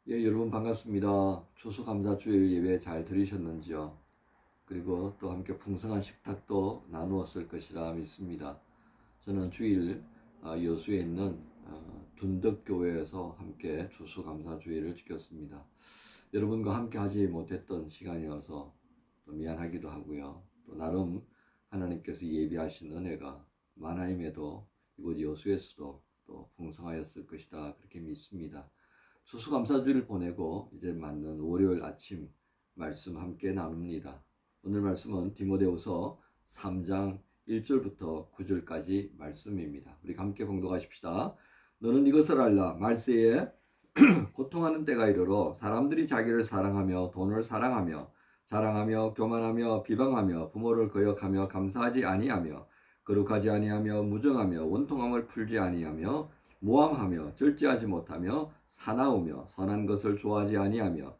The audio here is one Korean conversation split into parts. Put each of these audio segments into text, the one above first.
예, 여러분 반갑습니다. 추수감사주일 예배 잘 들으셨는지요? 그리고 또 함께 풍성한 식탁도 나누었을 것이라 믿습니다. 저는 주일 여수에 있는 둔덕교회에서 함께 추수감사주일을 지켰습니다. 여러분과 함께 하지 못했던 시간이어서 또 미안하기도 하고요. 또 나름 하나님께서 예비하신 은혜가 많아임에도 이곳 여수에서도 또 풍성하였을 것이다 그렇게 믿습니다. 추수감사주를 보내고 이제 맞는 월요일 아침 말씀 함께 나눕니다. 오늘 말씀은 디모데후서 3장 1절부터 9절까지 말씀입니다. 우리 함께 봉독하십시다. 너는 이것을 알라. 말세에 고통하는 때가 이르러 사람들이 자기를 사랑하며 돈을 사랑하며 자랑하며 교만하며 비방하며 부모를 거역하며 감사하지 아니하며 거룩하지 아니하며 무정하며 원통함을 풀지 아니하며 모함하며 절제하지 못하며 사나우며 선한 것을 좋아하지 아니하며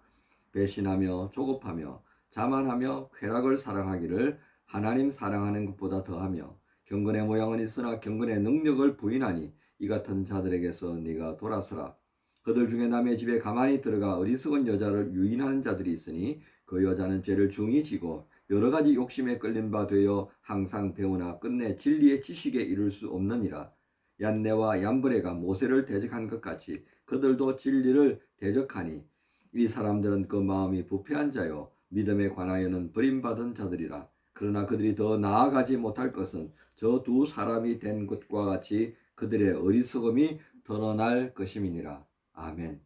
배신하며 조급하며 자만하며 쾌락을 사랑하기를 하나님 사랑하는 것보다 더하며 경건의 모양은 있으나 경건의 능력을 부인하니 이 같은 자들에게서 네가 돌아서라. 그들 중에 남의 집에 가만히 들어가 어리석은 여자를 유인하는 자들이 있으니 그 여자는 죄를 중히 지고 여러 가지 욕심에 끌린 바 되어 항상 배우나 끝내 진리의 지식에 이를 수 없느니라. 얀네와 얀브레가 모세를 대적한 것 같이 그들도 진리를 대적하니 이 사람들은 그 마음이 부패한 자요 믿음에 관하여는 버림받은 자들이라. 그러나 그들이 더 나아가지 못할 것은 저 두 사람이 된 것과 같이 그들의 어리석음이 드러날 것임이니라. 아멘.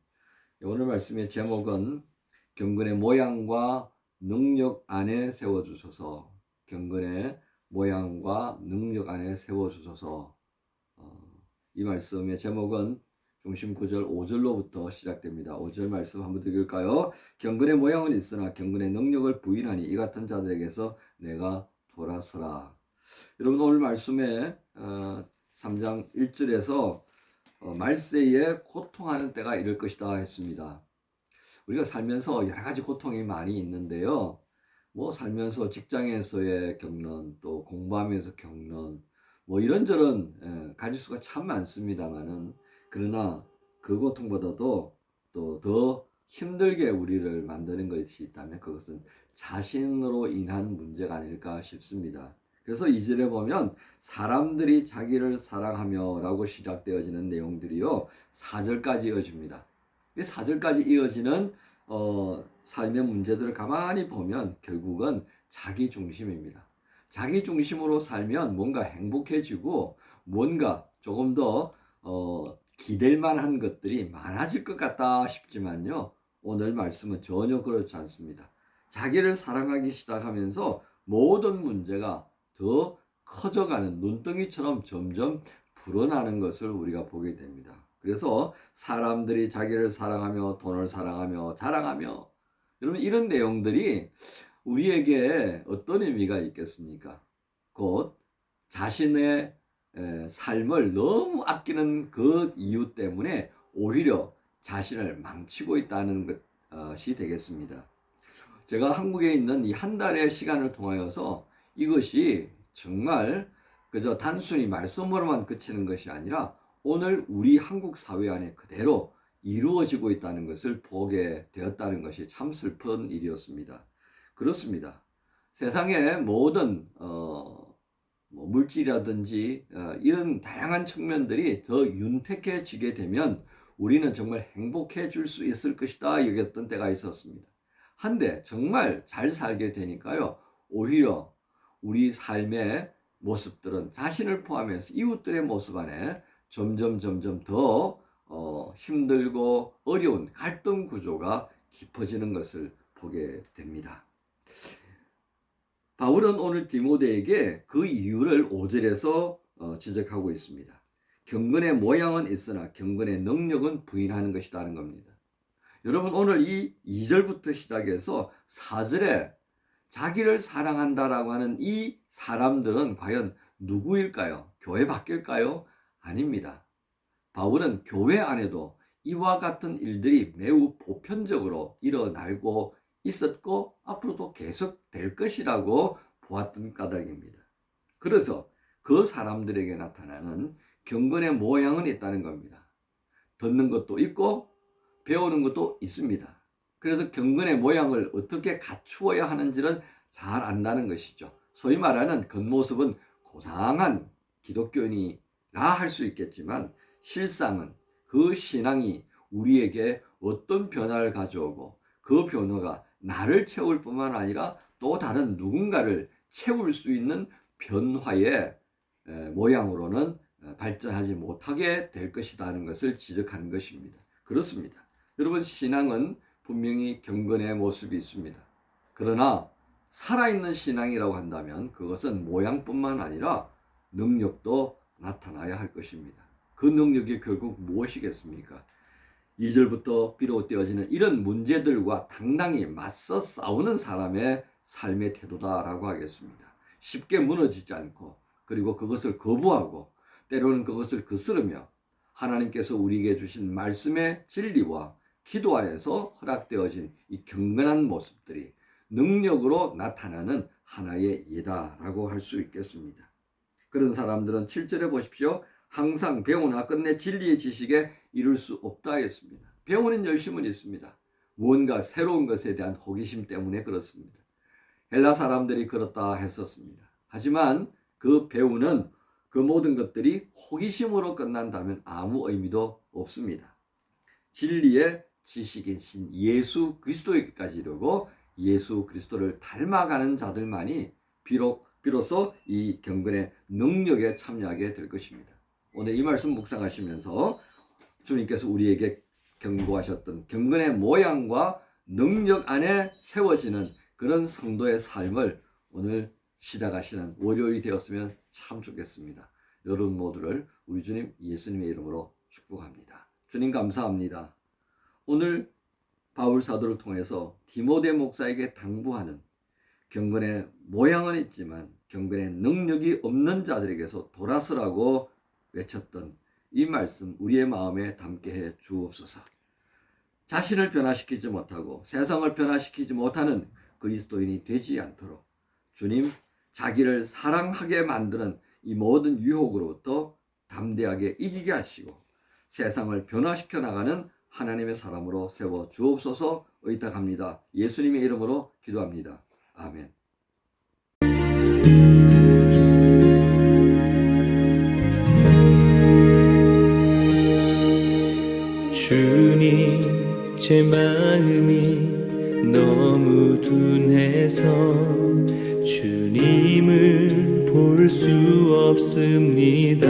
오늘 말씀의 제목은 경건의 모양과 능력 안에 세워주소서. 경건의 모양과 능력 안에 세워주소서. 이 말씀의 제목은 중심 9절 5절로부터 시작됩니다. 5절 말씀 한번 더 읽을까요? 경건의 모양은 있으나 경건의 능력을 부인하니 이 같은 자들에게서 내가 돌아서라. 여러분 오늘 말씀에 3장 1절에서 말세에 고통하는 때가 이를 것이다 했습니다. 우리가 살면서 여러 가지 고통이 많이 있는데요. 뭐 살면서 직장에서의 겪는 또 공부하면서 겪는 뭐 이런저런 가질 수가 참 많습니다만은 그러나 그 고통보다도 또 더 힘들게 우리를 만드는 것이 있다면 그것은 자신으로 인한 문제가 아닐까 싶습니다. 그래서 2절에 보면 사람들이 자기를 사랑하며 라고 시작되어지는 내용들이요 4절까지 이어집니다. 이 4절까지 이어지는 삶의 문제들을 가만히 보면 결국은 자기 중심입니다. 자기 중심으로 살면 뭔가 행복해지고 뭔가 조금 더 기댈 만한 것들이 많아질 것 같다 싶지만요. 오늘 말씀은 전혀 그렇지 않습니다. 자기를 사랑하기 시작하면서 모든 문제가 더 커져가는 눈덩이처럼 점점 불어나는 것을 우리가 보게 됩니다. 그래서 사람들이 자기를 사랑하며 돈을 사랑하며 자랑하며 여러분 이런 내용들이 우리에게 어떤 의미가 있겠습니까? 곧 자신의 삶을 너무 아끼는 그 이유 때문에 오히려 자신을 망치고 있다는 것이 되겠습니다. 제가 한국에 있는 이 한 달의 시간을 통하여서 이것이 정말 그저 단순히 말씀으로만 그치는 것이 아니라 오늘 우리 한국 사회 안에 그대로 이루어지고 있다는 것을 보게 되었다는 것이 참 슬픈 일이었습니다. 그렇습니다. 세상의 모든 뭐 물질이라든지 이런 다양한 측면들이 더 윤택해지게 되면 우리는 정말 행복해질 수 있을 것이다 여겼던 때가 있었습니다. 한데 정말 잘 살게 되니까요. 오히려 우리 삶의 모습들은 자신을 포함해서 이웃들의 모습 안에 점점 더 힘들고 어려운 갈등 구조가 깊어지는 것을 보게 됩니다. 바울은 오늘 디모데에게 그 이유를 5절에서 지적하고 있습니다. 경건의 모양은 있으나 경건의 능력은 부인하는 것이라는 겁니다. 여러분 오늘 이 2절부터 시작해서 4절에 자기를 사랑한다라고 하는 이 사람들은 과연 누구일까요? 교회 밖일까요? 아닙니다. 바울은 교회 안에도 이와 같은 일들이 매우 보편적으로 일어나고 있었고 앞으로도 계속 될 것이라고 보았던 까닭입니다. 그래서 그 사람들에게 나타나는 경건의 모양은 있다는 겁니다. 듣는 것도 있고 배우는 것도 있습니다. 그래서 경건의 모양을 어떻게 갖추어야 하는지를 잘 안다는 것이죠. 소위 말하는 겉모습은 고상한 기독교인이라 할 수 있겠지만 실상은 그 신앙이 우리에게 어떤 변화를 가져오고 그 변화가 나를 채울 뿐만 아니라 또 다른 누군가를 채울 수 있는 변화의 모양으로는 발전하지 못하게 될 것이라는 것을 지적한 것입니다. 그렇습니다. 여러분, 신앙은 분명히 경건의 모습이 있습니다. 그러나 살아있는 신앙이라고 한다면 그것은 모양뿐만 아니라 능력도 나타나야 할 것입니다. 그 능력이 결국 무엇이겠습니까? 2절부터 비롯되어지는 이런 문제들과 당당히 맞서 싸우는 사람의 삶의 태도다라고 하겠습니다. 쉽게 무너지지 않고, 그리고 그것을 거부하고 때로는 그것을 거스르며 하나님께서 우리에게 주신 말씀의 진리와 기도 안에서 허락되어진 이 경건한 모습들이 능력으로 나타나는 하나의 예다라고 할 수 있겠습니다. 그런 사람들은 7절에 보십시오. 항상 배우나 끝내 진리의 지식에 이룰 수 없다 했습니다. 배우는 열심은 있습니다. 무언가 새로운 것에 대한 호기심 때문에 그렇습니다. 헬라 사람들이 그렇다 했었습니다. 하지만 그 배우는 그 모든 것들이 호기심으로 끝난다면 아무 의미도 없습니다. 진리의 지식이신 예수 그리스도에게까지 이르고 예수 그리스도를 닮아가는 자들만이 비로소 이 경건의 능력에 참여하게 될 것입니다. 오늘 이 말씀 묵상하시면서 주님께서 우리에게 경고하셨던 경건의 모양과 능력 안에 세워지는 그런 성도의 삶을 오늘 시작하시는 월요일이 되었으면 참 좋겠습니다. 여러분 모두를 우리 주님 예수님의 이름으로 축복합니다. 주님 감사합니다. 오늘 바울 사도를 통해서 디모데 목사에게 당부하는 경건의 모양은 있지만 경건의 능력이 없는 자들에게서 돌아서라고 외쳤던 이 말씀 우리의 마음에 담게 해 주옵소서. 자신을 변화시키지 못하고 세상을 변화시키지 못하는 그리스도인이 되지 않도록 주님 자기를 사랑하게 만드는 이 모든 유혹으로부터 담대하게 이기게 하시고 세상을 변화시켜 나가는 하나님의 사람으로 세워 주옵소서. 의탁합니다. 예수님의 이름으로 기도합니다. 아멘. 주님, 제 마음이 너무 둔해서 주님을 볼 수 없습니다.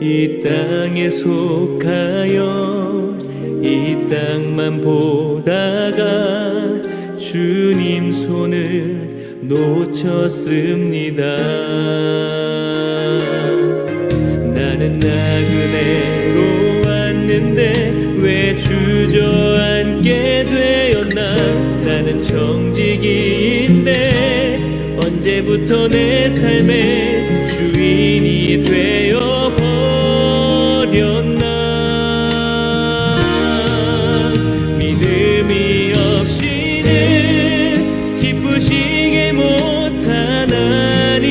이 땅에 속하여 이 땅만 보다가 주님 손을 놓쳤습니다. 나는 나그네로 왔는데 왜 주저앉게 되었나. 나는 정직이인데 언제부터 내 삶의 주인이 되어버렸나. 믿음이 없이는 기쁘시게 못하나니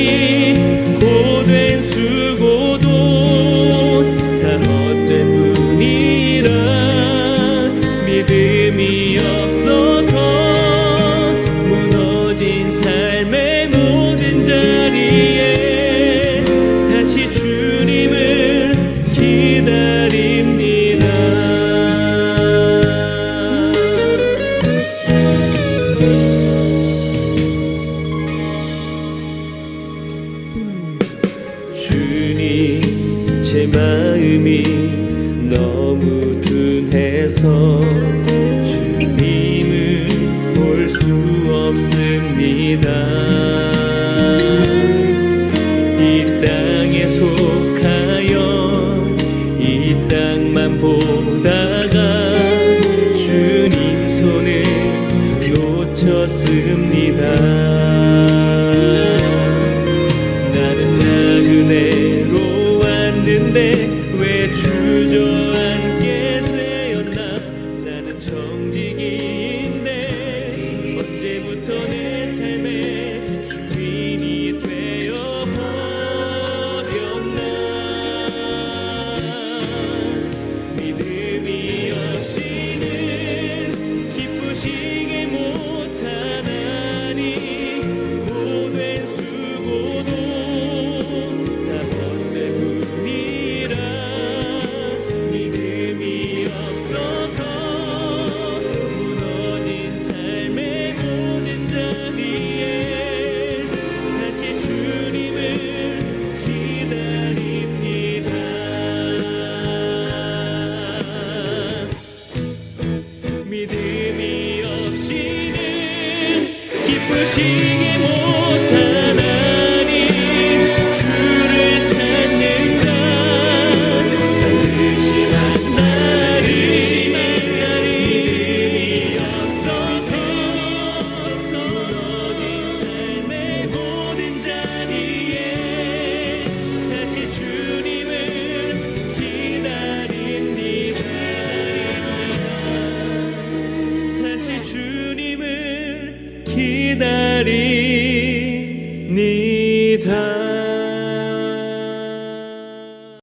고된 수고도 다 헛된 뿐이라. 믿음이 없어서 무너진 삶의 모든 자리에 다시 주님을 기다립니다. 주님, 제 마음이 너무 둔해서 주님을 볼 수 없습니다. 이 땅에 속하여 이 땅만 보다가 주님 손을 놓쳤습니다. 나는 나그네로 왔는데 왜 주저앉게 되었나. 나는 정직이인데 언제부터 내 삶의 주인이 되어버렸나. 지지 못하나니 주를 찾는가 반드시 만나리 믿음이 없어서 무너진 삶의 모든 자리에 다시 주님을 기다립니다. 다시 주님을 기다립니다.